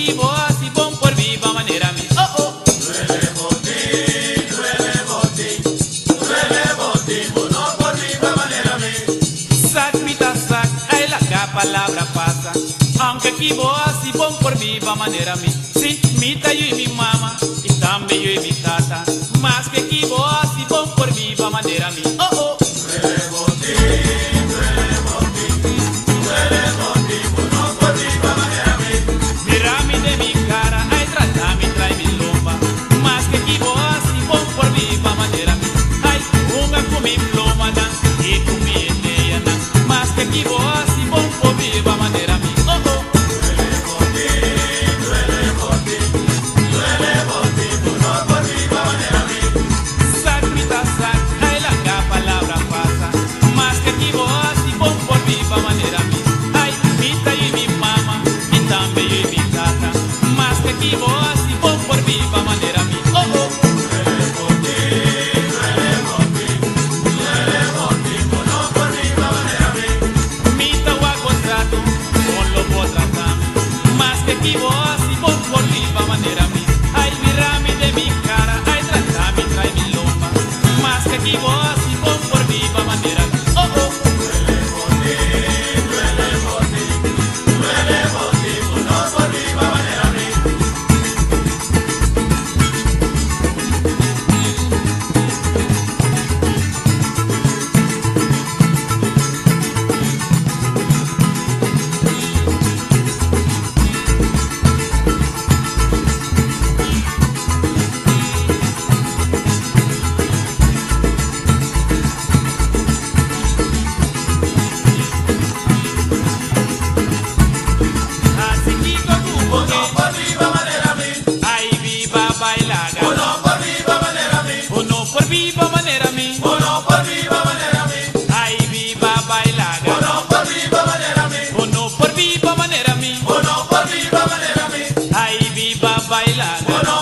aquí voy así bon por viva manera mi. Oh, oh. Duele botín, no por viva manera mi. Sac, mita, sac, ay la que palabra pasa. Aunque aquí voy así bon por viva manera mi. Sí, mita yo y mi mamá, y también yo y mi tata. Más que aquí voy así bon por viva manera mi. Oh, oh. Duele botín, no por viva manera mi. Mira mi de mi cara, ay trata mi, trae mi lomba. Más que aquí voy así bon por viva manera mi. Ay, unga con mi pluma dan, y con mi eneya dan. Más que aquí voy así bon por viva manera mi. Oh, oh. Duele botín, no por viva manera mi. Sac, mita, sac, ay la que palabra pasa. Más que aquí voy así bon por viva manera mi. Ay, mita y mi mamá, y también yo y mi tata. Más que aquí voy así bon por viva manera mi. Oh, oh. Duele botín, no por viva manera mi. Mita o a contrato, con lo puedo tratar. Más que aquí voy así bon por viva manera mi. Ay, mira mi de mi cara, ay trata mi, trae mi lomba. Más que aquí voy así bon por viva manera mi. Oh, oh. Duele botín, no por viva manera mi. Así que como No por viva manera mi. ay viva bailaga, No por viva manera mi. o no por viva manera mi. No por viva manera mi. Ay viva bailaga, No por viva manera mi. o no por viva manera mi. No por viva manera mi. Ay viva bailaga. No